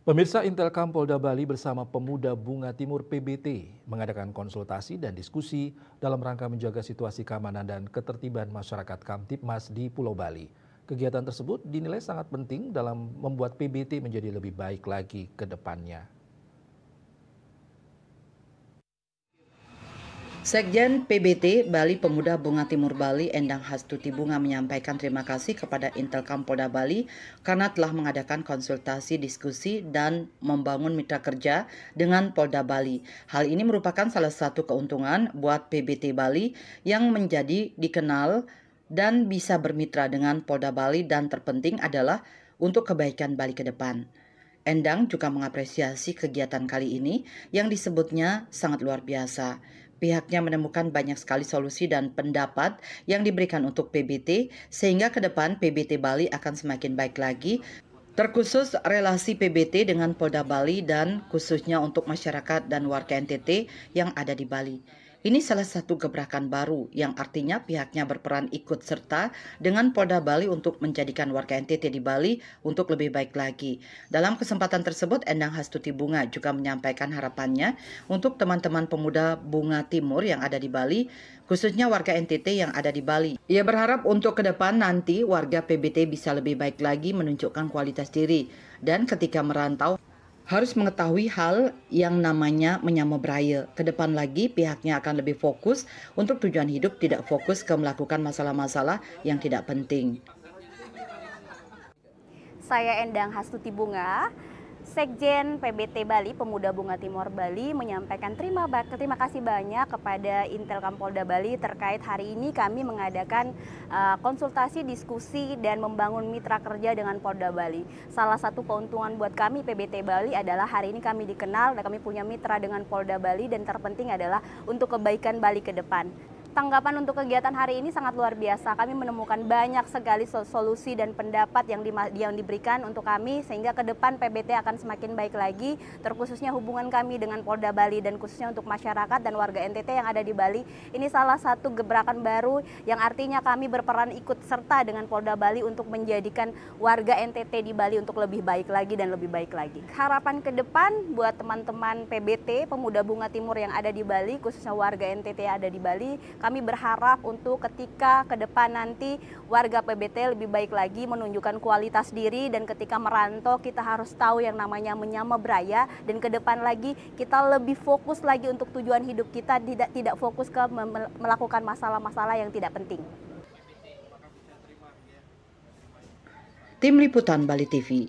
Pemirsa, Intelkam Polda Bali bersama Pemuda Bunga Timur PBT mengadakan konsultasi dan diskusi dalam rangka menjaga situasi keamanan dan ketertiban masyarakat Kamtipmas di Pulau Bali. Kegiatan tersebut dinilai sangat penting dalam membuat PBT menjadi lebih baik lagi ke depannya. Sekjen PBT Bali Pemuda Bunga Timur Bali Endang Hastuti Bunga menyampaikan terima kasih kepada Intelkam Polda Bali karena telah mengadakan konsultasi, diskusi, dan membangun mitra kerja dengan Polda Bali. Hal ini merupakan salah satu keuntungan buat PBT Bali yang menjadi dikenal dan bisa bermitra dengan Polda Bali, dan terpenting adalah untuk kebaikan Bali ke depan. Endang juga mengapresiasi kegiatan kali ini yang disebutnya sangat luar biasa. Pihaknya menemukan banyak sekali solusi dan pendapat yang diberikan untuk PBT, sehingga ke depan PBT Bali akan semakin baik lagi, terkhusus relasi PBT dengan Polda Bali dan khususnya untuk masyarakat dan warga NTT yang ada di Bali. Ini salah satu gebrakan baru yang artinya pihaknya berperan ikut serta dengan Polda Bali untuk menjadikan warga NTT di Bali untuk lebih baik lagi. Dalam kesempatan tersebut, Endang Hastuti Bunga juga menyampaikan harapannya untuk teman-teman pemuda Bunga Timur yang ada di Bali, khususnya warga NTT yang ada di Bali. Ia berharap untuk ke depan nanti warga PBT bisa lebih baik lagi menunjukkan kualitas diri, dan ketika merantau harus mengetahui hal yang namanya menyama Braille. Ke depan lagi pihaknya akan lebih fokus untuk tujuan hidup, tidak fokus ke melakukan masalah-masalah yang tidak penting. Saya Endang Hastuti Bunga, Sekjen PBT Bali Pemuda Bunga Timur Bali, menyampaikan terima kasih banyak kepada Intelkam Polda Bali terkait hari ini kami mengadakan konsultasi, diskusi, dan membangun mitra kerja dengan Polda Bali. Salah satu keuntungan buat kami PBT Bali adalah hari ini kami dikenal dan kami punya mitra dengan Polda Bali, dan terpenting adalah untuk kebaikan Bali ke depan. Tanggapan untuk kegiatan hari ini sangat luar biasa. Kami menemukan banyak sekali solusi dan pendapat yang diberikan untuk kami, sehingga ke depan PBT akan semakin baik lagi, terkhususnya hubungan kami dengan Polda Bali dan khususnya untuk masyarakat dan warga NTT yang ada di Bali. Ini salah satu gebrakan baru yang artinya kami berperan ikut serta dengan Polda Bali untuk menjadikan warga NTT di Bali untuk lebih baik lagi dan lebih baik lagi. Harapan ke depan buat teman-teman PBT Pemuda Bunga Timur yang ada di Bali, khususnya warga NTT yang ada di Bali, kami berharap untuk ketika ke depan nanti warga PBT lebih baik lagi menunjukkan kualitas diri, dan ketika merantau kita harus tahu yang namanya menyama Braille, dan ke depan lagi kita lebih fokus lagi untuk tujuan hidup kita, tidak fokus ke melakukan masalah-masalah yang tidak penting. Tim Liputan Bali TV.